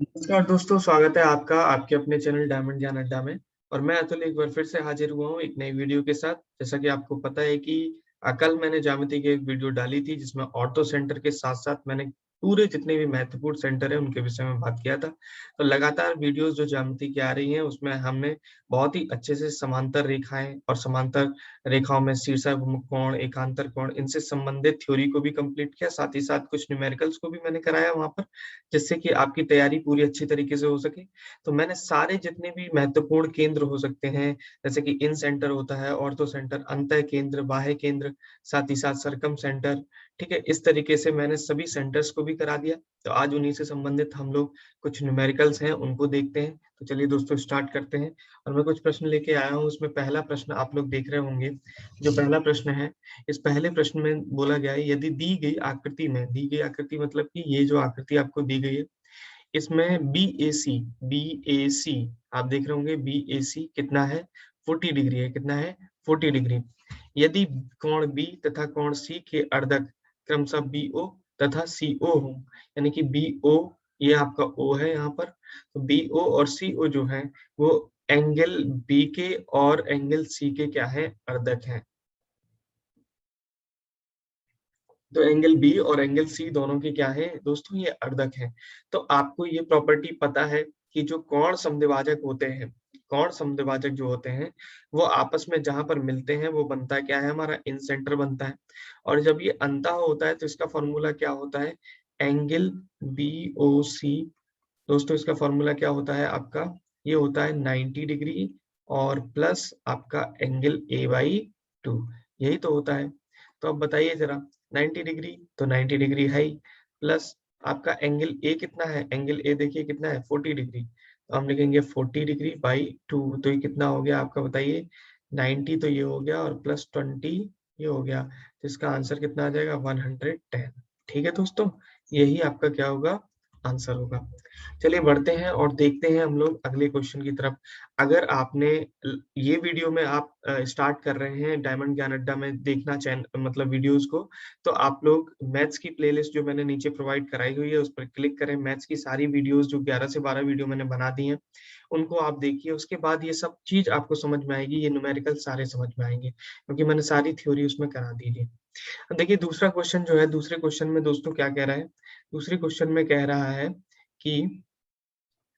नमस्कार दोस्तों, स्वागत है आपका आपके अपने चैनल डायमंड ज्ञान अड्डा में। और मैं अतुल एक बार फिर से हाजिर हुआ हूँ एक नई वीडियो के साथ। जैसा कि आपको पता है कि कल मैंने ज्यामिति की एक वीडियो डाली थी जिसमें ऑर्थो सेंटर के साथ साथ मैंने पूरे जितने भी महत्वपूर्ण सेंटर है उनके विषय में बात किया था। तो लगातार वीडियोस जो ज्यामिति की आ रही हैं उसमें हमने बहुत ही अच्छे से समांतर रेखाएं और समांतर रेखाओं में शीर्षाभिमुख कोण, एकांतर कोण, इनसे संबंधित थ्योरी को भी कंप्लीट किया। साथ ही साथ कुछ न्यूमेरिकल्स को भी मैंने कराया वहां पर, जिससे कि आपकी तैयारी पूरी अच्छी तरीके से हो सके। तो मैंने सारे जितने भी महत्वपूर्ण केंद्र हो सकते हैं, जैसे कि इन सेंटर होता है, ऑर्थो सेंटर, अंतः केंद्र, बाह्य केंद्र, साथ ही साथ सरकम सेंटर, ठीक है, इस तरीके से मैंने सभी सेंटर्स को भी करा दिया। तो आज उन्हीं से संबंधित हम लोग कुछ न्यूमेरिकल्स हैं उनको देखते हैं। तो चलिए दोस्तों स्टार्ट करते हैं। और मैं कुछ प्रश्न लेके आया हूँ, उसमें पहला प्रश्न आप लोग देख रहे होंगे। जो पहला प्रश्न है, इस पहले प्रश्न में बोला गया है, यदि दी गई आकृति में, दी गई आकृति मतलब कि ये जो आकृति आपको दी गई है, इसमें बी ए सी आप देख रहे होंगे, बी ए सी कितना है, 40 डिग्री है। कितना है, 40 डिग्री। यदि कोण बी तथा कोण सी के अर्धक क्रमशः बी ओ तथा सी ओ हो, यानी कि बी ओ, ये आपका ओ है यहाँ पर, तो बी ओ और सी ओ जो है वो एंगल बी के और एंगल सी के क्या है, अर्धक है। तो एंगल बी और एंगल सी दोनों के क्या है दोस्तों, ये अर्धक है। तो आपको ये प्रॉपर्टी पता है कि जो कोण समद्विभाजक होते हैं, कोण समद्विभाजक जो होते हैं, वो आपस में जहां पर मिलते हैं वो बनता है क्या है, हमारा इन सेंटर बनता है। और जब ये अंतः होता है तो इसका फॉर्मूला क्या होता है, एंगल बी ओ सी। दोस्तों इसका फॉर्मूला क्या होता है आपका, ये होता है 90 डिग्री और प्लस आपका एंगल ए बाई 2, यही तो होता है। तो अब बताइए जरा, 90 डिग्री तो 90 डिग्री है ही, प्लस आपका एंगल ए कितना है, एंगल ए देखिए कितना है, 40 डिग्री। तो हम लिखेंगे 40 डिग्री बाई 2, तो ये कितना हो गया आपका बताइए, 90 तो ये हो गया और प्लस 20 ये हो गया। तो इसका आंसर कितना आ जाएगा, 110। ठीक है दोस्तों, यही आपका क्या होगा, आंसर होगा। चलिए बढ़ते हैं और देखते हैं हम लोग अगले क्वेश्चन की तरफ। अगर आपने ये वीडियो में आप स्टार्ट कर रहे हैं डायमंड ज्ञान अड्डा में देखना चैनल मतलब वीडियोस को, तो आप लोग मैथ्स की प्लेलिस्ट जो मैंने नीचे प्रोवाइड कराई हुई है उस पर क्लिक करें। मैथ्स की सारी वीडियोस जो 11 से 12 वीडियो मैंने बना दी हैं उनको आप देखिए, उसके बाद ये सब चीज आपको समझ में आएगी, ये न्यूमेरिकल सारे समझ में आएंगे क्योंकि मैंने सारी थ्योरी उसमें करा दी थी। देखिए दूसरा क्वेश्चन जो है, दूसरे क्वेश्चन में दोस्तों क्या कह रहा है, दूसरे क्वेश्चन में कह रहा है कि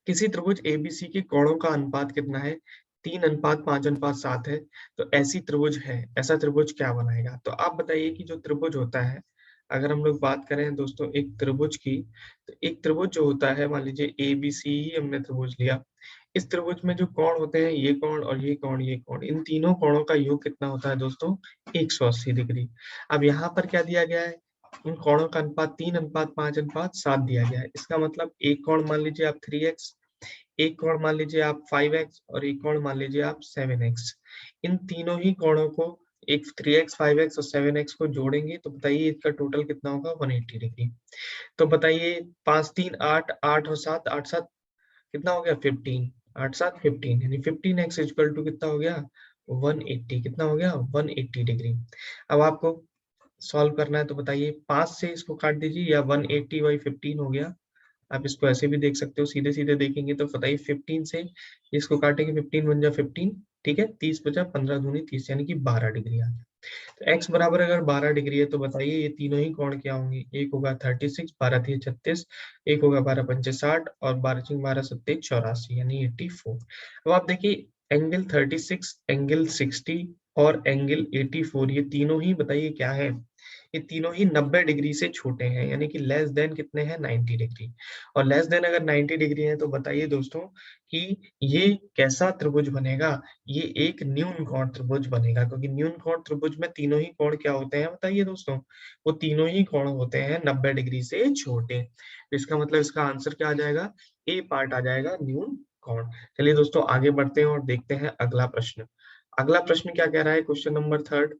किसी त्रिभुज एबीसी के कोणों का अनुपात कितना है, 3:5:7 है। तो ऐसी त्रिभुज है, ऐसा त्रिभुज क्या बनाएगा। तो आप बताइए कि जो त्रिभुज होता है, अगर हम लोग बात करें दोस्तों एक त्रिभुज की, तो एक त्रिभुज जो होता है, मान लीजिए एबीसी ही हमने त्रिभुज लिया। इस त्रिभुज में जो कोण होते हैं, ये कोण और ये कोण, ये कोण, इन तीनों कोणों का योग कितना होता है दोस्तों, 180 डिग्री। अब यहाँ पर क्या दिया गया है, इन कोणों का अनुपात 3:5:7 दिया गया है। इसका मतलब एक कोण मान लीजिए आप 3x, एक कोण मान लीजिए आप 5x और एक कोण मान लीजिए आप 7x। इन तीनों ही कोणों को, एक 3x, 5x और 7x को जोड़ेंगे तो बताइए इसका टोटल कितना होगा, 180 डिग्री। तो बताइए 5 3 8, 8 और 7, 8 7 कितना हो गया, 15, 8 7 15, यानी 15x इक्वल टू कितना हो गया, 180। कितना हो गया, 180 डिग्री। अब आपको सॉल्व करना है तो बताइए 5 से इसको काट दीजिए, या 180/15 हो गया। आप इसको ऐसे भी देख सकते हो, सीधे सीधे देखेंगे तो बताइए 15 से इसको काटेंगे, 15 बन जा 15, ठीक है, 30 बचा, 15 दूनी 30, यानी कि 12 डिग्री आ गया। तो x बराबर अगर 12 डिग्री है तो बताइए ये तीनों ही कोण क्या होंगे, एक होगा 36, 12 3 36, एक होगा 12 5 60 और 12 6 12 7 84, यानी 84। अब आप देखिए एंगल 36, एंगल 60 और एंगल 84, ये तीनों ही बताइए क्या है, ये तीनों ही 90 डिग्री से छोटे हैं, यानी कि लेस देन कितने हैं, 90 डिग्री। और लेस देन अगर 90 डिग्री है तो बताइए दोस्तों कि ये कैसा त्रिभुज बनेगा, ये एक न्यून कोण त्रिभुज बनेगा, क्योंकि न्यून कोण त्रिभुज में तीनों ही कोण क्या होते हैं बताइए दोस्तों, वो तीनों ही कोण होते हैं 90 डिग्री से छोटे। तो इसका मतलब इसका आंसर क्या आ जाएगा, ए पार्ट आ जाएगा, न्यून कोण। चलिए दोस्तों आगे बढ़ते हैं और देखते हैं अगला प्रश्न। अगला प्रश्न क्या कह रहा है, क्वेश्चन नंबर थर्ड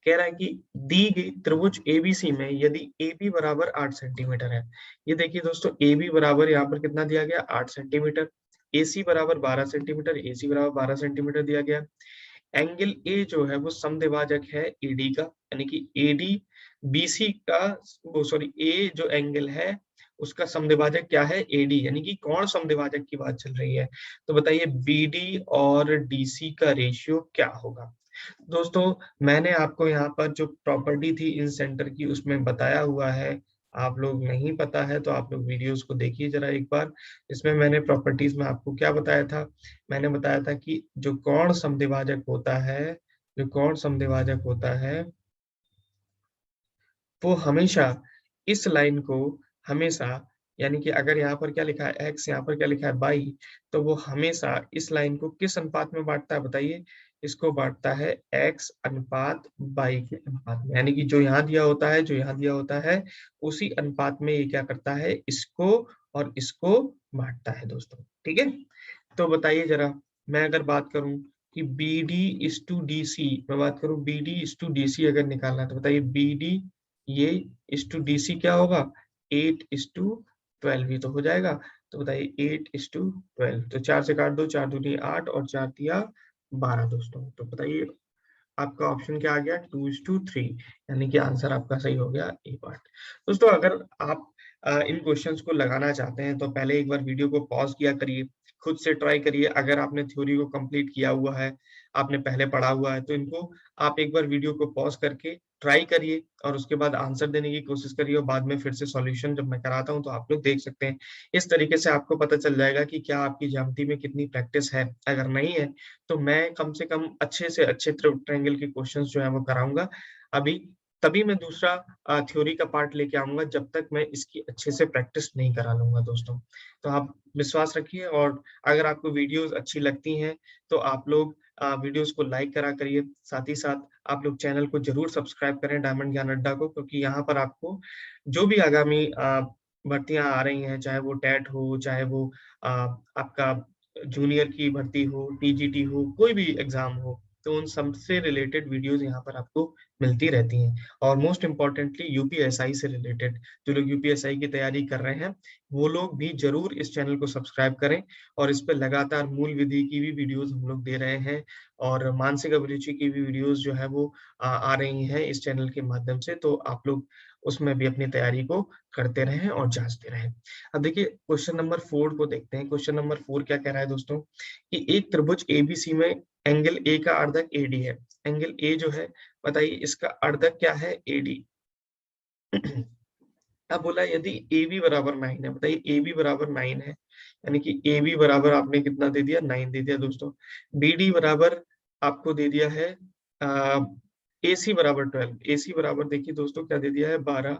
कह रहा है कि दी गई त्रिभुज एबीसी में यदि AB बराबर 8 सेंटीमीटर है। ये देखिए दोस्तों AB बराबर यहाँ पर कितना दिया गया, 8 सेंटीमीटर, AC बराबर 12 सेंटीमीटर, AC बराबर 12 सेंटीमीटर दिया गया। एंगल ए जो है वो समद्विभाजक है AD का, यानी कि AD BC का, वो सॉरी, A जो एंगल है उसका समद्विभाजक क्या है, एडी, यानी कि कौन समद्विभाजक की बात चल रही है। तो बताइए बीडी और डीसी का रेशियो क्या होगा। दोस्तों मैंने आपको यहाँ पर जो प्रॉपर्टी थी इन सेंटर की उसमें बताया हुआ है, आप लोग नहीं पता है तो आप लोग वीडियोस को देखिए जरा एक बार। इसमें मैंने प्रॉपर्टीज में आपको क्या बताया था, मैंने बताया था कि जो कोण समद्विभाजक होता है, जो कोण समद्विभाजक होता है वो हमेशा इस लाइन को हमेशा, यानी कि अगर यहाँ पर क्या लिखा है x, यहाँ पर क्या लिखा है y, तो वो हमेशा इस लाइन को किस अनुपात में बांटता है बताइए, इसको बांटता है x अनुपात y के अनुपात में, यानी कि जो यहाँ दिया होता है, जो यहाँ दिया होता है उसी अनुपात में ये क्या करता है, इसको और इसको बांटता है दोस्तों। ठीक है, तो बताइए जरा, मैं अगर बात करूं कि BD इज टू DC, मैं बात करूं BD इज टू DC अगर निकालना है तो बताइए BD ये इस टू DC क्या होगा, 8:12 ही तो हो जाएगा। तो बताइए 8:12, तो 4 से काट दो, 4 दूनी 8 और 4 दिया 12 दोस्तों। तो बताइए आपका ऑप्शन क्या आ गया, 2:3, यानी कि आंसर आपका सही हो गया ए पार्ट। दोस्तों अगर आप इन क्वेश्चंस को लगाना चाहते हैं तो पहले एक बार वीडियो को पॉज किया करिए, खुद से ट्राई करिए। अगर आपने थ्योरी को कंप्लीट किया हुआ है, आपने पहले पढ़ा हुआ है, तो इनको आप एक बार वीडियो को पॉज करके ट्राई करिए और उसके बाद आंसर देने की कोशिश करिए, और बाद में फिर से सॉल्यूशन जब मैं कराता हूं तो आप लोग देख सकते हैं। इस तरीके से आपको पता चल जाएगा कि क्या आपकी ज्यामिति में कितनी प्रैक्टिस है। अगर नहीं है तो मैं कम से कम अच्छे से अच्छे ट्रायंगल के क्वेश्चंस जो है वो कराऊंगा अभी, तभी मैं दूसरा थ्योरी का पार्ट लेके आऊंगा, जब तक मैं इसकी अच्छे से प्रैक्टिस नहीं करा लूंगा दोस्तों। तो आप विश्वास रखिए, और अगर आपको वीडियोस अच्छी लगती हैं तो आप लोग वीडियोस को लाइक करा करिए, साथ ही साथ आप लोग चैनल को जरूर सब्सक्राइब करें डायमंड ज्ञान अड्डा को, क्योंकि यहाँ पर आपको जो भी आगामी भर्तियां आ रही हैं, चाहे वो टेट हो, चाहे वो आपका जूनियर की भर्ती हो, टीजीटी हो, कोई भी एग्जाम हो, तो उन सबसे रिलेटेड वीडियोस यहाँ पर आपको मिलती रहती हैं। और मोस्ट इम्पोर्टेंटली यूपीएसआई से रिलेटेड, जो लोग यूपीएसआई की तैयारी कर रहे हैं वो लोग भी जरूर इस चैनल को सब्सक्राइब करें, और इस पर लगातार मूल विधि की भी वीडियोस हम लोग दे रहे हैं, और मानसिक अभिरुचि की भी वीडियोस जो है वो आ रही हैं इस चैनल के माध्यम से, तो आप लोग उसमें भी अपनी तैयारी को करते रहें और जांचते रहें। अब देखिए क्वेश्चन नंबर 4 को देखते हैं। क्वेश्चन नंबर 4 क्या कह रहा है दोस्तों, कि एक त्रिभुज एबीसी में एंगल ए का अर्धक एडी है। एंगल ए जो है बताइए इसका अर्धक क्या है, एडी। अब बोला यदि ए बी बराबर 9 है, बताइए ए बी बराबर 9 है, यानी कि ए बी बराबर आपने कितना दे दिया, 9 दे दिया दोस्तों। बी डी बराबर आपको दे दिया है ए सी बराबर 12, ए सी बराबर देखिए दोस्तों क्या दे दिया है, 12।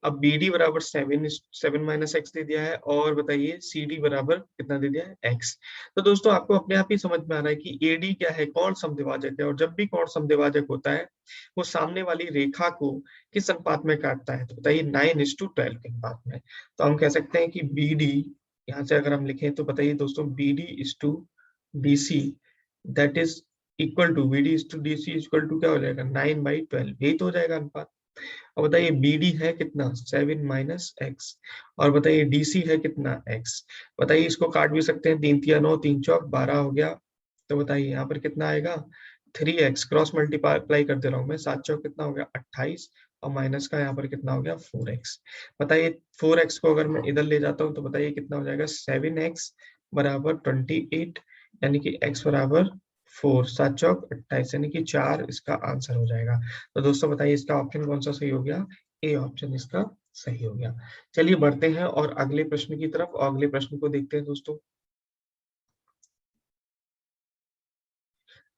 अब बी डी बराबर 7 माइनस एक्स दे दिया है, और बताइए सी डी बराबर कितना दे दिया है, एक्स। तो दोस्तों आपको अपने आप ही समझ में आ रहा है कि ए डी क्या है, कौन समद्विभाजक है, और जब भी कौन समद्विभाजक होता है वो सामने वाली रेखा को किस अनुपात में काटता है, तो बताइए 9:12 के अनुपात में। तो हम कह सकते हैं कि बी डी, यहाँ से अगर हम लिखें तो बताइए दोस्तों B D is to D C, that is equal to, B D is to D C equal to क्या हो जाएगा, 9/12, यही तो हो जाएगा अनुपात। अब बताइए BD है कितना, 7 माइनस एक्स, और बताइए DC है कितना, x। बताइए इसको काट भी सकते हैं, 3 तिया 9, 3 चौक 12 हो गया। तो बताइए यहाँ पर कितना आएगा, 3x, क्रॉस मल्टीप्लाई कर दे रहा हूँ मैं, 7 चौक कितना हो गया 28, और माइनस का यहाँ पर कितना हो गया 4x। बताइए 4x को अगर मैं इधर ले जाता हूँ तो बताइए कितना हो जाएगा, 7x बराबर 28, यानी कि x बराबर 4, 7 चौक 28, यानी कि 4 इसका आंसर हो जाएगा। तो दोस्तों बताइए इसका ऑप्शन कौन सा सही हो गया, ए ऑप्शन इसका सही हो गया। चलिए बढ़ते हैं और अगले प्रश्न की तरफ, और अगले प्रश्न को देखते हैं दोस्तों।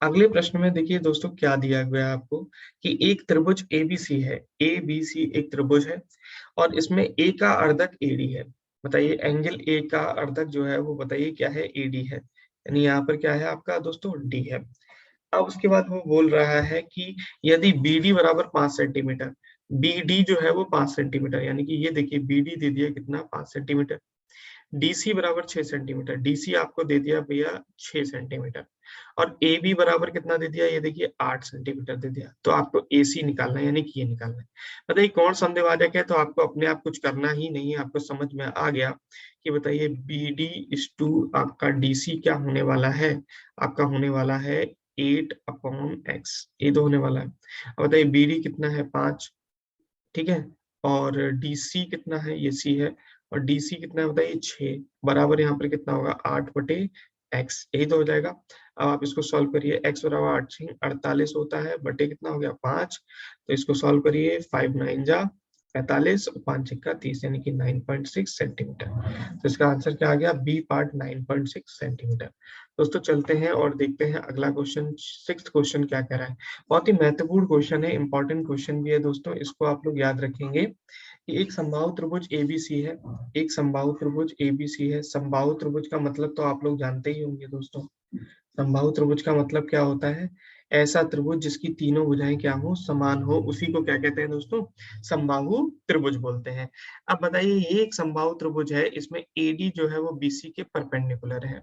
अगले प्रश्न में देखिए दोस्तों क्या दिया गया है आपको, कि एक त्रिभुज एबीसी है, एबीसी एक त्रिभुज है, और इसमें ए का अर्धक एडी है। बताइए एंगल ए का अर्धक जो है वो बताइए क्या है, एडी है, यानी यहाँ पर क्या है आपका दोस्तों, डी है। अब उसके बाद वो बोल रहा है कि यदि BD बराबर 5 सेंटीमीटर, BD जो है वो 5 सेंटीमीटर, यानी कि ये देखिए BD दे दिया कितना, 5 सेंटीमीटर। DC बराबर 6 सेंटीमीटर, DC आपको दे दिया भैया 6 सेंटीमीटर, और AB बराबर कितना दे दिया, ये देखिए 8 सेंटीमीटर दे दिया। तो आपको AC निकालना है, यानी कि ये निकालना है। बताइए कौन समद्विभाजक है, तो आपको अपने आप कुछ करना ही नहीं है, आपको समझ में आ गया कि बताइए BD इज टू आपका DC क्या होने वाला है, आपका होने वाला है 8/x, ये तो होने वाला है। अब बताइए BD कितना है, 5, ठीक है, और DC कितना है, ये C है, और DC कितना है बताइए 6, बराबर यहाँ पर कितना होगा 8/x, यही तो हो जाएगा। अब आप इसको सॉल्व करिए, x बराबर 8×6 = 48 होता है, बटे कितना हो गया 5, तो इसको सॉल्व करिए, 5×9 = 45 और 5×6 = 30, यानी कि 9.6 सेंटीमीटर। तो इसका आंसर क्या आ गया, बी पार्ट 9.6 सेंटीमीटर। दोस्तों चलते हैं और देखते हैं अगला क्वेश्चन, 6th क्वेश्चन क्या कह रहा है। बहुत ही महत्वपूर्ण क्वेश्चन है, इंपॉर्टेंट क्वेश्चन भी है दोस्तों, इसको आप लोग याद रखेंगे कि एक समबाहु त्रिभुज एबीसी है, एक समबाहु त्रिभुज एबीसी है। समबाहु त्रिभुज का मतलब तो आप लोग जानते ही होंगे दोस्तों। समबाहु त्रिभुज का मतलब क्या होता है, ऐसा त्रिभुज जिसकी तीनों भुजाएं क्या हो, समान हो, उसी को क्या कहते हैं दोस्तों, समबाहु त्रिभुज बोलते हैं। अब बताइए, ये एक समबाहु त्रिभुज है, इसमें एडी जो है वो बीसी के परपेंडिकुलर है।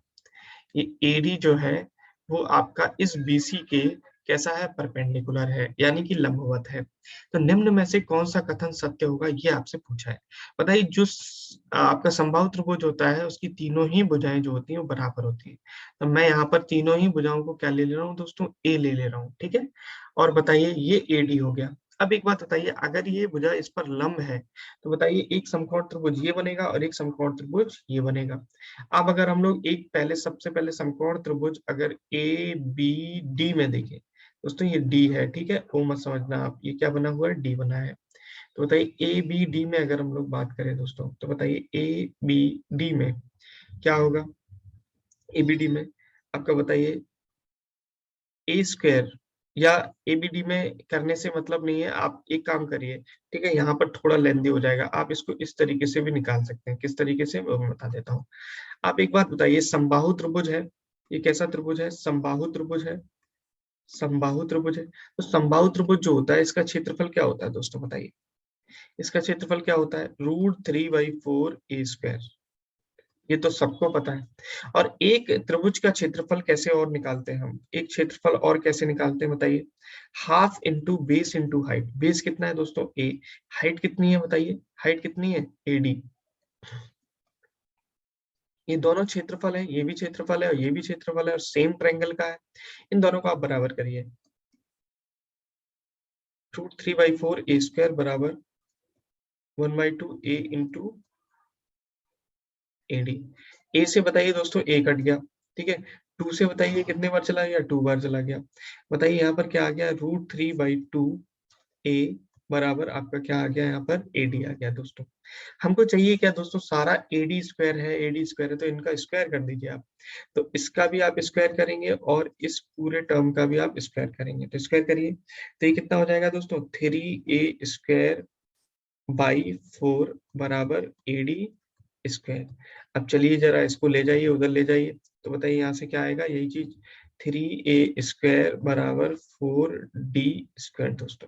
ये एडी जो है वो आपका इस बीसी के कैसा है, परपेंडिकुलर है, यानी कि लंबवत है। तो निम्न में से कौन सा कथन सत्य होगा, ये आपसे पूछा है। बताइए, जो आपका समबाहु त्रिभुज होता है उसकी तीनों ही भुजाएं जो होती हैं वो बराबर होती है। तो मैं यहाँ पर तीनों ही भुजाओं को क्या ले ले रहा हूँ दोस्तों, ए ले ले रहा हूँ, ठीक है। और बताइए ये एडी हो गया। अब एक बात बताइए, अगर ये भुजा इस पर लंब है तो बताइए एक समकोण त्रिभुज ये बनेगा और एक समकोण त्रिभुज ये बनेगा। अब अगर हम लोग एक पहले सबसे पहले समकोण त्रिभुज अगर ए बी डी में देखें दोस्तों, ये डी है, ठीक है, ओ मत समझना आप, ये क्या बना हुआ है, डी बना है। तो बताइए ए बी डी में अगर हम लोग बात करें दोस्तों, तो बताइए ए बी डी में क्या होगा, ए बी डी में आपका बताइए ए स्क्वायर, या एबीडी में करने से मतलब नहीं है, आप एक काम करिए, ठीक है, यहाँ पर थोड़ा लेंदी हो जाएगा, आप इसको इस तरीके से भी निकाल सकते हैं। किस तरीके से वो मैं बता देता हूँ। आप एक बात बताइए, समबाहु त्रिभुज है, ये कैसा त्रिभुज है, समबाहु त्रिभुज है, समबाहु त्रिभुज है। तो समबाहु त्रिभुज जो होता है इसका क्षेत्रफल क्या होता है दोस्तों, बताइए इसका क्षेत्रफल क्या होता है, √3/4 a²। ये तो सबको पता है। और एक त्रिभुज का क्षेत्रफल कैसे और निकालते हैं हम, एक क्षेत्रफल और कैसे निकालते हैं बताइए, half into base into height. Base कितना है दोस्तों, ए, हाइट कितनी है बताइए, हाइट कितनी है, एडी। ये दोनों क्षेत्रफल है, ये भी क्षेत्रफल है और ये भी क्षेत्रफल है और सेम ट्रायंगल का है, इन दोनों को आप बराबर करिए। √3/4 a² बराबर 1/2 a इंटू एडी। ए से बताइए दोस्तों ए कट गया, ठीक है, 2 से बताइए कितने बार चला गया, 2 बार चला गया। बताइए यहाँ पर क्या आ गया, √3/2 ए बराबर आपका क्या आ गया, यहाँ पर एडी आ गया दोस्तों। हमको चाहिए क्या दोस्तों, सारा एडी स्क्वायर है, एडी स्क्वायर है तो इनका स्क्वायर कर दीजिए आप। तो इसका भी आप स्क्वायर करेंगे और इस पूरे टर्म का भी आप स्क्वायर करेंगे, तो स्क्वायर करिए, तो ये कितना हो जाएगा दोस्तों, 3a² / 4 बराबर एडी स्क्वायर। अब चलिए जरा इसको ले जाइए, उधर ले जाइए, तो बताइए यहाँ से क्या आएगा, यही चीज 3a² बराबर 4d² दोस्तों।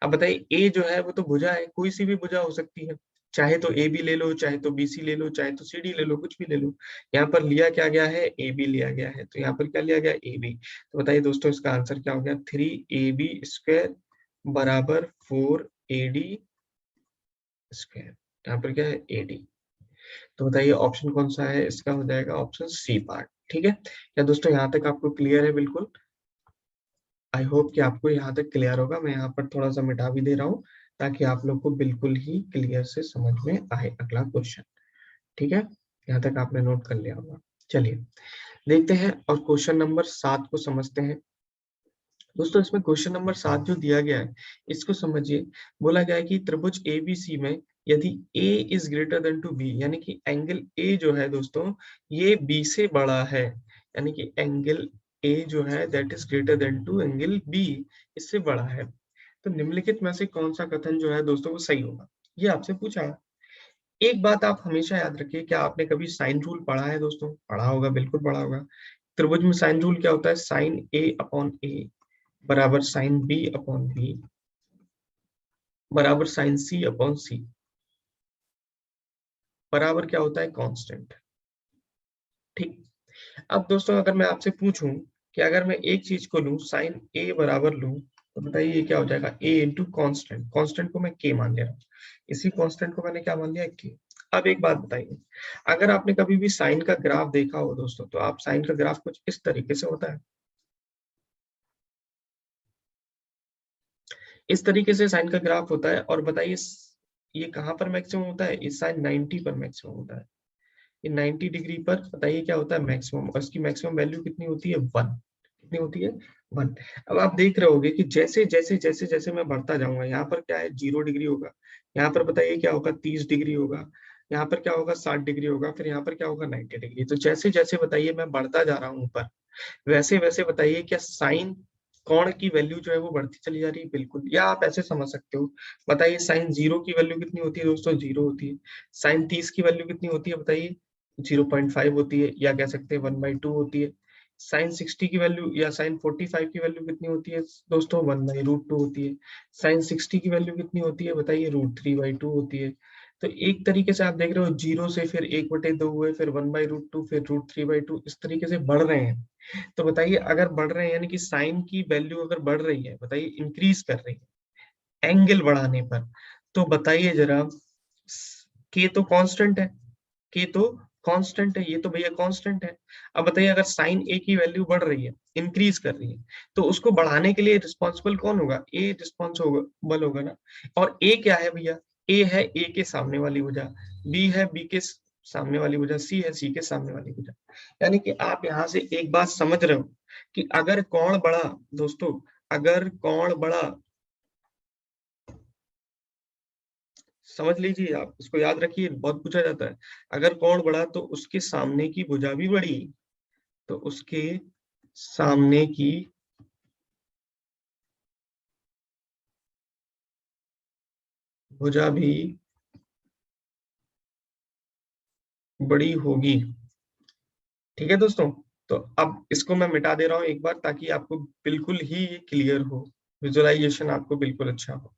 अब बताइए ए जो है वो तो भुजा है, कोई सी भी भुजा हो सकती है, चाहे तो ए बी ले लो, चाहे तो बी सी ले लो, चाहे तो सी डी ले लो, कुछ भी ले लो। यहाँ पर लिया क्या गया है, ए बी लिया गया है, तो यहाँ पर क्या लिया गया, ए बी। तो बताइए दोस्तों इसका आंसर क्या हो गया, 3ab² बराबर 4ad²। यहाँ पर क्या है, एडी। तो बताइए ऑप्शन कौन सा है, इसका हो जाएगा ऑप्शन सी पार्ट, ठीक है। क्या दोस्तों यहाँ तक आपको क्लियर है, बिल्कुल। आई होप कि आपको यहाँ तक क्लियर होगा। मैं यहाँ पर थोड़ा सा मिटा भी दे रहा हूँ ताकि आप लोग को बिल्कुल ही क्लियर से समझ में आए अगला क्वेश्चन, ठीक है। यहाँ तक आपने नोट कर लिया होगा। चलिए देखते हैं और क्वेश्चन नंबर 7 को समझते हैं। दोस्तों इसमें क्वेश्चन नंबर 7 जो दिया गया है इसको समझिए। बोला गया है कि त्रिभुज एबीसी में यदि a is greater than to B, यानी कि एंगल a जो है दोस्तों ये b से बड़ा है, यानी कि एंगल a जो है that is greater than to angle b, इससे बड़ा है, तो निम्नलिखित में से कौन सा कथन जो है दोस्तों वो सही होगा, ये आपसे पूछा है। एक बात आप हमेशा याद रखिए, क्या आपने कभी साइन रूल पढ़ा है दोस्तों, पढ़ा होगा, बिल्कुल पढ़ा होगा। त्रिभुज में साइन रूल क्या होता है, साइन a/a बराबर साइन b/b बराबर साइन c/c बराबर क्या होता है, कांस्टेंट, ठीक। अब दोस्तों अगर मैं आपसे पूछूं कि अगर मैं एक चीज को लूं साइन a बराबर लूं, तो बताइए ये क्या हो जाएगा, a इंटू कॉन्स्टेंट, कॉन्स्टेंट को मैं k मान ले रहा हूँ, इसी कॉन्स्टेंट को मैंने क्या मान लिया, k। अब एक बात बताइए, अगर आपने कभी भी साइन का ग्राफ देखा हो दोस्तों, तो आप साइन का ग्राफ कुछ इस तरीके से होता है, इस तरीके से साइन का ग्राफ होता है। और बताइए ये कहाँ पर मैक्सिमम होता है, इस साइड 90 पर मैक्सिमम होता है। ये 90 डिग्री पर बताइए क्या होता है मैक्सिमम, और इसकी मैक्सिमम वैल्यू कितनी होती है 1। कितनी होती है 1। अब आप देख रहे होगे कि जैसे जैसे जैसे जैसे मैं बढ़ता जाऊंगा, यहाँ पर क्या है 0 डिग्री होगा, यहाँ पर बताइए क्या होगा 30 डिग्री होगा, यहाँ पर क्या होगा 60 डिग्री होगा, फिर यहाँ पर क्या होगा 90 डिग्री। तो जैसे जैसे बताइए मैं बढ़ता जा रहा हूँ ऊपर, वैसे वैसे बताइए क्या साइन कोण की वैल्यू जो है वो बढ़ती चली जा रही है, बिल्कुल। या आप ऐसे समझ सकते हो, बताइए साइन 0 की वैल्यू कितनी होती है दोस्तों, 0 होती है। साइन 30 की वैल्यू कितनी होती है बताइए, 0.5 होती है, या कह सकते हैं 1/2 होती है। साइन 60 की वैल्यू या साइन 45 की वैल्यू कितनी होती है दोस्तों, 1/√2 होती है। साइन 60 की वैल्यू कितनी होती है बताइए, √3/2 होती है। तो एक तरीके से आप देख रहे हो 0 से फिर 1/2 हुए, फिर 1/√2, फिर √3/2, इस तरीके से बढ़ रहे हैं। तो बताइए अगर बढ़ रहे हैं यानी कि साइन की वैल्यू अगर बढ़ रही है, बताइए इंक्रीज कर रही है एंगल बढ़ाने पर, तो बताइए जरा के तो कांस्टेंट है, के तो कांस्टेंट है, ये तो भैया कांस्टेंट है। अब बताइए अगर साइन ए की वैल्यू बढ़ रही है, इंक्रीज कर रही है, तो उसको बढ़ाने के लिए रिस्पॉन्सिबल कौन होगा, ए रिस्पॉन्सिबल होगा ना। और ए क्या है भैया, ए है ए के सामने वाली भुजा, बी है बी के सामने वाली भुजा, सी है सी के सामने वाली भुजा। यानी कि आप यहाँ से एक बात समझ रहे हो कि अगर कोण बढ़ा दोस्तों, अगर कोण बढ़ा, समझ लीजिए आप इसको याद रखिए, बहुत पूछा जाता है। अगर कोण बढ़ा तो उसके सामने की भुजा भी बढ़ी, तो उसके सामने की भुजा भी बड़ी होगी। ठीक है दोस्तों, तो अब इसको मैं मिटा दे रहा हूं एक बार, ताकि आपको बिल्कुल ही क्लियर हो, विजुअलाइजेशन आपको बिल्कुल अच्छा हो।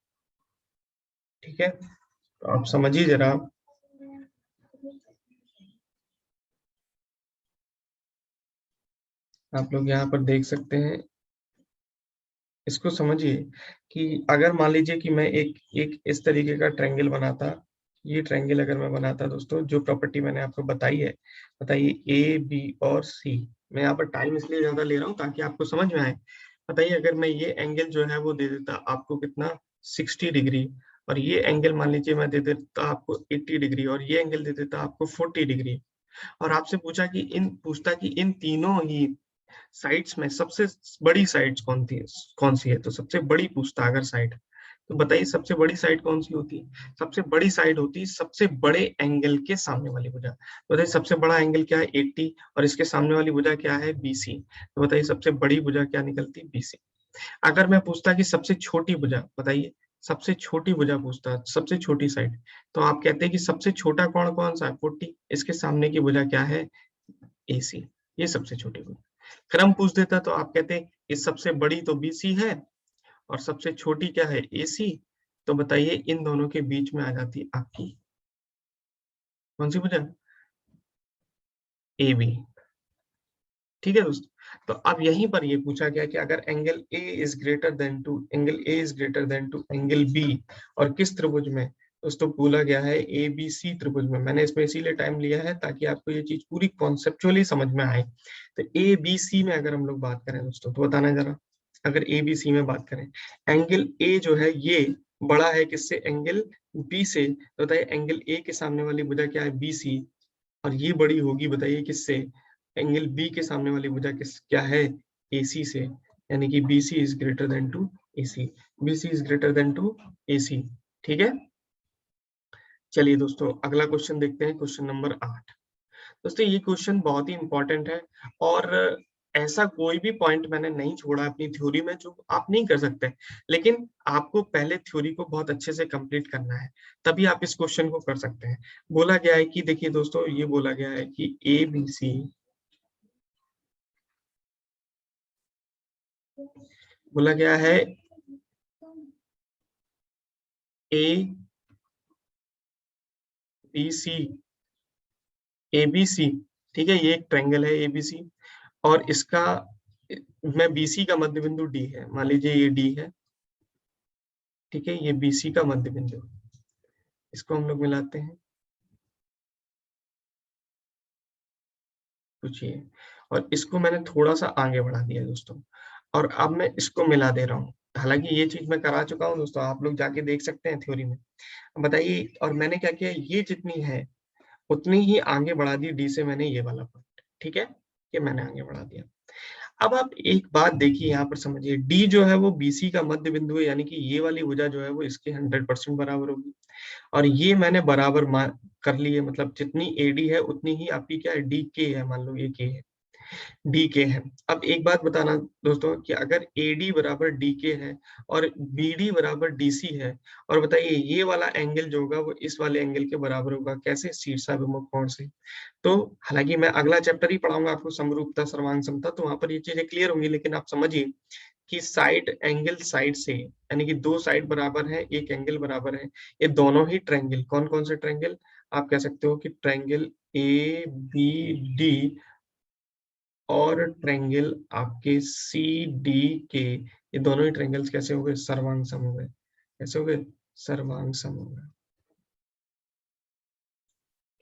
ठीक है, तो आप समझिए जरा। आप लोग यहाँ पर देख सकते हैं, इसको समझिए कि अगर मान लीजिए कि मैं एक एक इस तरीके का ट्रायंगल बनाता, ये ट्रायंगल अगर मैं बनाता दोस्तों, जो प्रॉपर्टी मैंने आपको बताई है, बताइए ए बी और सी। मैं यहाँ पर टाइम इसलिए ज्यादा ले रहा हूँ ताकि आपको समझ में आए। बताइए अगर मैं ये एंगल जो है वो दे देता आपको कितना, 60 डिग्री, और ये एंगल मान लीजिए मैं दे देता आपको 80 डिग्री, और ये एंगल दे देता आपको 40 डिग्री, और आपसे पूछता कि इन तीनों ही साइड्स में सबसे बड़ी साइड्स कौन सी है, तो सबसे बड़ी पूछता अगर साइड, तो बताइए सबसे बड़ी साइड कौन सी होती है, सबसे बड़ी साइड होती है सबसे बड़े एंगल के सामने वाली भुजा। तो बताइए सबसे बड़ा एंगल क्या है 80, और इसके सामने वाली भुजा क्या है BC, तो बताइए सबसे बड़ी भुजा क्या निकलती BC। अगर मैं पूछता कि सबसे छोटी भुजा बताइए, सबसे छोटी भुजा पूछता, सबसे छोटी साइड, तो आप कहते हैं कि सबसे छोटा कोण कौन सा है 40, इसके सामने की भुजा क्या है AC, ये सबसे छोटी भुजा। क्रम पूछ देता तो आप कहते इस सबसे बड़ी तो BC है, और सबसे छोटी क्या है AC, तो बताइए इन दोनों के बीच में आ जाती आपकी कौन सी भुजा, AB। ठीक है दोस्तों, तो अब यहीं पर ये पूछा गया कि अगर angle A is greater than to, angle A is greater than to angle B, और किस त्रिभुज में, दोस्तों बोला गया है ABC त्रिभुज में। मैंने इसमें इसीलिए टाइम लिया है ताकि आपको ये चीज पूरी कॉन्सेप्चुअली समझ में आए। तो ABC में अगर हम लोग बात करें दोस्तों, तो बताना जरा, अगर ABC में बात करें, एंगल A जो है ये बड़ा है किससे, एंगल B से, तो बताइए एंगल A के सामने वाली भुजा क्या है BC, और ये बड़ी होगी बताइए किससे, एंगल बी के सामने वाली भुजा किस क्या है AC से, यानी कि BC is greater than to AC, BC is greater than to AC। ठीक है, चलिए दोस्तों अगला क्वेश्चन देखते हैं, क्वेश्चन नंबर 8। दोस्तों ये क्वेश्चन बहुत ही इंपॉर्टेंट है, और ऐसा कोई भी पॉइंट मैंने नहीं छोड़ा अपनी थ्योरी में जो आप नहीं कर सकते, लेकिन आपको पहले थ्योरी को बहुत अच्छे से कंप्लीट करना है, तभी आप इस क्वेश्चन को कर सकते हैं। बोला गया है कि देखिए दोस्तों, ये बोला गया है कि ABC, बोला गया है ए बी सी, ABC, ठीक है, ये एक ट्रायंगल है ABC, और इसका मैं BC का मध्य बिंदु D है, मान लीजिए ये D है, ठीक है, ये BC का मध्य बिंदु, इसको हम लोग मिलाते हैं, पूछिए, और इसको मैंने थोड़ा सा आगे बढ़ा दिया दोस्तों, और अब मैं इसको मिला दे रहा हूँ, हालांकि ये चीज मैं करा चुका हूँ दोस्तों, आप लोग जाके देख सकते हैं थ्योरी में। बताइए, और मैंने क्या किया, ये जितनी है उतनी ही आगे बढ़ा दी डी से मैंने ये वाला पॉइंट, ठीक है, ये मैंने आगे बढ़ा दिया। अब आप एक बात देखिए, यहाँ पर समझिए, डी जो है वो बीसी का मध्य बिंदु है, यानी कि ये वाली भुजा जो है वो इसके 100% बराबर होगी। और ये मैंने बराबर कर लिए, मतलब जितनी एडी है उतनी ही आपकी क्या है, डी के है, मान लो ये के है, डी के है। अब एक बात बताना दोस्तों कि अगर एडी बराबर डी के है और बीडी बराबर डीसी है, और बताइए ये वाला एंगल जो होगा वो इस वाले एंगल के बराबर होगा, कैसे, शीर्षाभिमुख कोण से। तो हालांकि मैं अगला चैप्टर ही पढ़ाऊंगा आपको, समरूपता सर्वांग समता, तो वहां पर ये चीजें क्लियर होंगी, लेकिन आप समझिए कि साइड एंगल साइड से, यानी कि दो साइड बराबर है, एक एंगल बराबर है, ये दोनों ही ट्रायंगल, कौन कौन से ट्रायंगल, आप कह सकते हो कि ट्रायंगल ए बी डी और ट्रायंगल आपके सी डी के, ये दोनों ही ट्रायंगल्स कैसे हो गए, सर्वांग सम हो गए। कैसे हो गए, सर्वांग सम हो गए।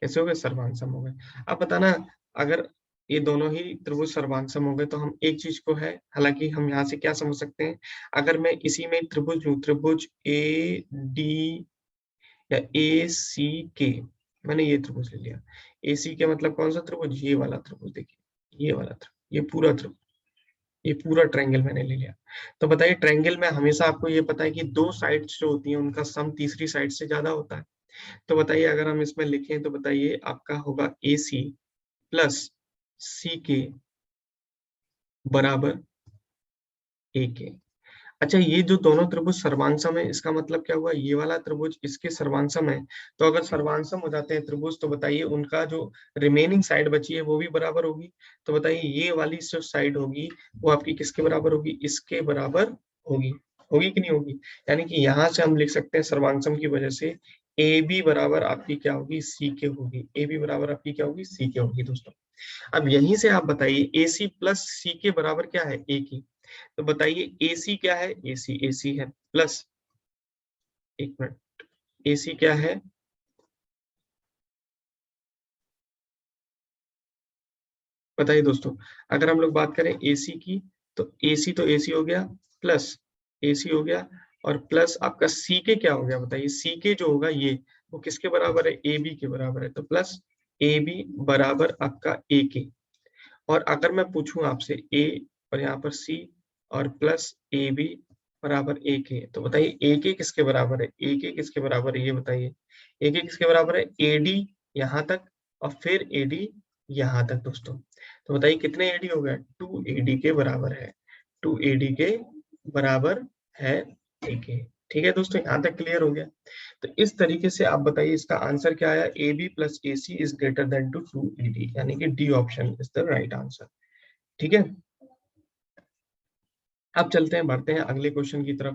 कैसे हो गए, सर्वांग सम हो गए। अब बताना, अगर ये दोनों ही त्रिभुज सर्वांग सम हो गए तो हम एक चीज को है, हालांकि हम यहाँ से क्या समझ सकते हैं, अगर मैं इसी में त्रिभुज लूं, त्रिभुज ए डी या ए सी के, मैंने ये त्रिभुज ले लिया, ए सी के मतलब कौन सा त्रिभुज, ये वाला त्रिभुज, देखिए ये वाला त्रिभुज, ये पूरा त्रिभुज, ये पूरा ट्रायंगल मैंने ले लिया। तो बताइए, ट्रायंगल में हमेशा आपको ये पता है कि दो साइड्स जो होती हैं उनका सम तीसरी साइड से ज्यादा होता है। तो बताइए, अगर हम इसमें लिखें तो बताइए आपका होगा ए सी प्लस सी के बराबर ए के। अच्छा, ये जो दोनों त्रिभुज सर्वांगसम है, इसका मतलब क्या हुआ, ये वाला त्रिभुज इसके सर्वांगसम है, तो अगर सर्वांगसम हो जाते हैं त्रिभुज तो बताइए उनका जो रिमेनिंग साइड बची है वो भी बराबर होगी। तो बताइए ये वाली जो साइड होगी वो आपकी किसके बराबर होगी, इसके बराबर होगी। होगी कि नहीं होगी, यानी कि यहाँ से हम लिख सकते हैं सर्वांगसम की वजह से ए बी बराबर आपकी क्या होगी, सी के होगी। ए बी बराबर आपकी क्या होगी, सी के होगी दोस्तों। अब यहीं से आप बताइए ए सी प्लस सी के बराबर क्या है, ए की। तो बताइए एसी क्या है, एसी एसी है प्लस, एक मिनट, एसी क्या है, बताइए दोस्तों। अगर हम लोग बात करें एसी की, तो एसी हो गया, प्लस एसी हो गया, और प्लस आपका सी के क्या हो गया, बताइए सी के जो होगा ये, वो किसके बराबर है, ए बी के बराबर है, तो प्लस ए बी बराबर आपका ए के। और अगर मैं पूछूं आपसे ए और यहाँ पर सी और प्लस ए बी बराबर ए के, तो बताइए ए के किसके बराबर है, ए के किसके बराबर है, ये बताइए। ए के किसके बराबर है, ए डी यहाँ तक और फिर ए डी यहाँ तक दोस्तों। तो बताइए कितने ए डी हो गए, 2 AD के बराबर है, 2 AD के बराबर है ए के। ठीक है दोस्तों, यहाँ तक क्लियर हो गया। तो इस तरीके से आप बताइए इसका आंसर क्या आया, A B plus A C is greater than to 2 AD, यानी कि D option is the right answer. ठीक है, अब चलते हैं, बढ़ते हैं अगले क्वेश्चन की तरफ।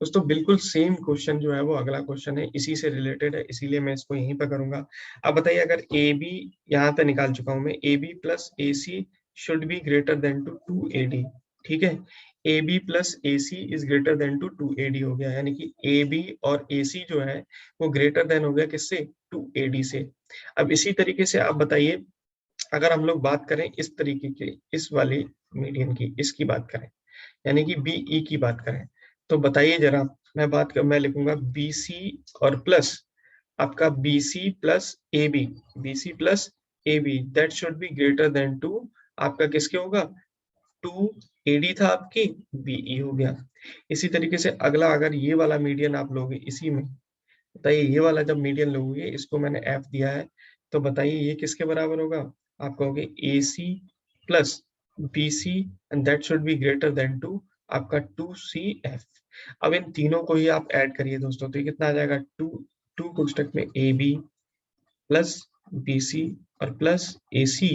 दोस्तों बिल्कुल सेम क्वेश्चन जो है वो अगला क्वेश्चन है, इसी से रिलेटेड है, इसीलिए मैं इसको यहीं पर करूंगा। अब बताइए, अगर ए बी, यहाँ पे निकाल चुका हूं मैं, A B plus A C should be greater than to 2 AD। ठीक है, A B plus A C is greater than to 2 AD हो गया, यानी कि ए बी और ए सी जो है वो ग्रेटर देन हो गया किससे, 2 AD से। अब इसी तरीके से आप बताइए, अगर हम लोग बात करें इस तरीके के, इस वाली मीडियन की, इसकी बात करें, यानी कि बीई की बात करें, तो बताइए जरा, मैं लिखूंगा बीसी और प्लस आपका BC plus A B, BC plus A B that should be greater than to, आपका किसके होगा, 2 AD था आपकी, बीई हो गया। इसी तरीके से अगला, अगर ये वाला मीडियन आप लोगे इसी में, बताइए ये वाला जब मीडियन लोगे, इसको मैंने एफ दिया है, तो बताइए ये किसके बराबर होगा, आप कहोगे A C plus B C and that should be greater than to आपका 2CF। अब इन तीनों को ही आप ऐड करिए दोस्तों, तो ये कितना आ जाएगा, टू, टू कोष्टक में A B plus B C और प्लस ए सी,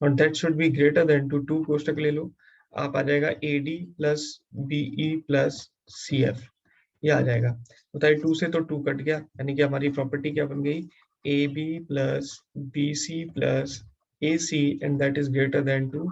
और that should be greater than two, two कोष्टक ले लो, आप आ जाएगा A D plus be plus C F, ये आ जाएगा। बताइए 2 से तो 2 कट गया, यानी कि हमारी प्रॉपर्टी क्या बन गई, A B plus B C plus A C and that is greater than to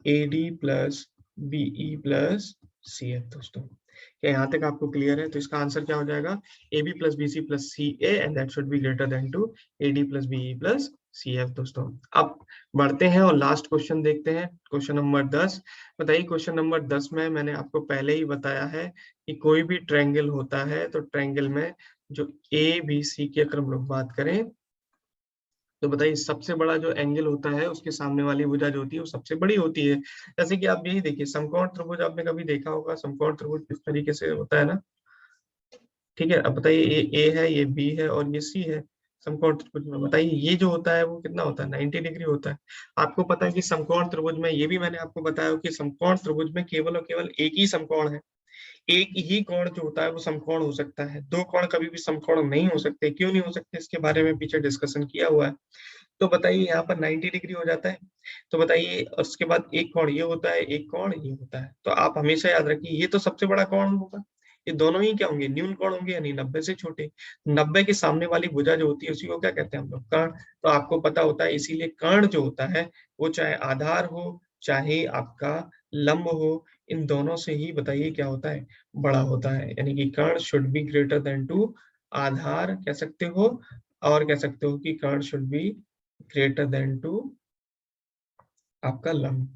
A D plus be plus C F दोस्तों। क्या यहाँ तक आपको क्लियर है, तो इसका आंसर क्या हो जाएगा, A B plus B C plus C A and that should be greater than to A D plus be plus CF दोस्तों। अब बढ़ते हैं और लास्ट क्वेश्चन देखते हैं, क्वेश्चन नंबर 10। बताइए क्वेश्चन नंबर 10 में मैंने आपको पहले ही बताया है कि कोई भी ट्रायंगल होता है तो ट्रायंगल में जो ABC की अगर हम लोग बात करें तो बताइए सबसे बड़ा जो एंगल होता है उसके सामने वाली भुजा जो होती है वो सबसे बड़ी होती है। जैसे कि आप यही देखिए, समकोण त्रिभुज आपने कभी देखा होगा, समकोण त्रिभुज किस तरीके से होता है ना। ठीक है, अब बताइए ये A है, ये B है और ये C है समकोण त्रिभुज में। बताइए ये जो होता है वो कितना होता है, 90 डिग्री होता है। आपको पता है कि समकोण त्रिभुज में, ये भी मैंने आपको बताया कि समकोण त्रिभुज में केवल और केवल एक ही समकोण है। एक ही कोण जो होता है वो समकोण हो सकता है, दो कोण कभी भी समकोण नहीं हो सकते। क्यों नहीं हो सकते, इसके बारे में पीछे डिस्कशन किया हुआ है। तो बताइए यहाँ पर 90 डिग्री हो जाता है। तो बताइए उसके बाद एक कोण ये होता है, एक कोण ये होता है। तो आप हमेशा याद रखिए ये तो सबसे बड़ा कोण होगा। ये दोनों ही क्या होंगे, न्यून कोण होंगे, यानी 90 से छोटे। 90 के सामने वाली भुजा जो होती है उसी को क्या कहते हैं हम लोग, कर्ण। तो आपको पता होता है, इसीलिए कर्ण जो होता है वो चाहे आधार हो चाहे आपका लंब हो, इन दोनों से ही बताइए क्या होता है, बड़ा होता है। यानी कि कर्ण should be greater than two आधार कह सकते हो, और कह सकते हो कि कर्ण should be greater than to आपका लंब।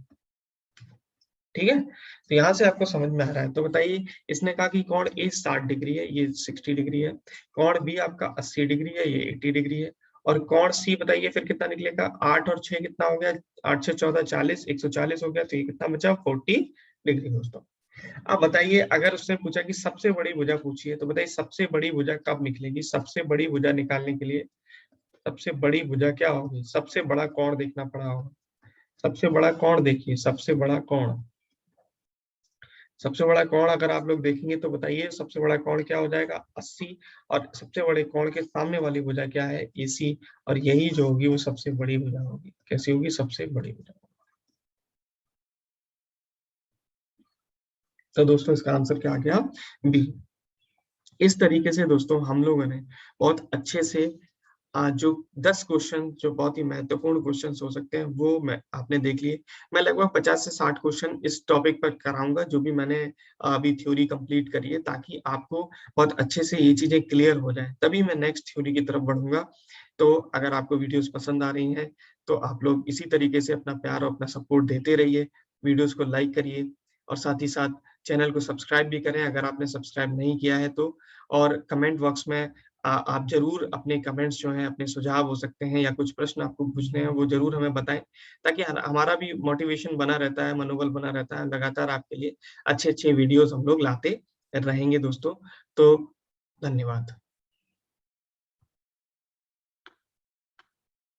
ठीक है, तो यहां से आपको समझ में आ रहा है। तो बताइए, इसने कहा कि कोण ए 60 डिग्री है, ये 60 डिग्री है। कोण बी आपका 80 डिग्री है, ये 80 डिग्री है। और कोण सी बताइए फिर कितना निकलेगा, 8 और 6 कितना हो गया, 8 6 14 40, 140 हो गया। तो ये कितना बचा, 40 डिग्री दोस्तों। अब बताइए, अगर उसने पूछा कि सबसे बड़ी भुजा पूछी है, तो बताइए सबसे बड़ी भुजा कब निकलेगी। सबसे बड़ी भुजा निकालने के लिए सबसे बड़ी भुजा क्या होगी, सबसे बड़ा कोण देखना पड़ा होगा। सबसे बड़ा कोण देखिए, सबसे बड़ा कोण, सबसे बड़ा कोण अगर आप लोग देखेंगे तो बताइए सबसे बड़ा कोण क्या हो जाएगा, 80। और सबसे बड़े कोण के सामने वाली भुजा क्या है, AC। और यही जो होगी वो सबसे बड़ी भुजा होगी। कैसी होगी, सबसे बड़ी भुजा। तो दोस्तों इसका आंसर क्या आ गया, B। इस तरीके से दोस्तों हम लोगों ने बहुत अच्छे से जो 10 क्वेश्चन जो बहुत ही महत्वपूर्ण क्वेश्चन हो सकते हैं वो मैं आपने देख लिए। मैं लगभग 50 से 60 क्वेश्चन इस टॉपिक पर कराऊंगा, जो भी मैंने अभी थ्योरी कंप्लीट करी है, ताकि आपको बहुत अच्छे से ये चीजें क्लियर हो जाए, तभी मैं नेक्स्ट थ्योरी की तरफ बढ़ूंगा। तो अगर आपको वीडियोस पसंद आ रही हैं तो आप लोग इसी तरीके से अपना प्यार और अपना सपोर्ट देते रहिए। वीडियोस को लाइक करिए और साथ ही साथ चैनल को सब्सक्राइब भी करें अगर आपने सब्सक्राइब नहीं किया है तो। और कमेंट बॉक्स में आप जरूर अपने कमेंट्स जो हैं, अपने सुझाव हो सकते हैं या कुछ प्रश्न आपको पूछने हैं, वो जरूर हमें बताएं, ताकि हमारा भी मोटिवेशन बना रहता है, मनोबल बना रहता है। लगातार आपके लिए अच्छे अच्छे वीडियोस हम लोग लाते रहेंगे दोस्तों। तो धन्यवाद।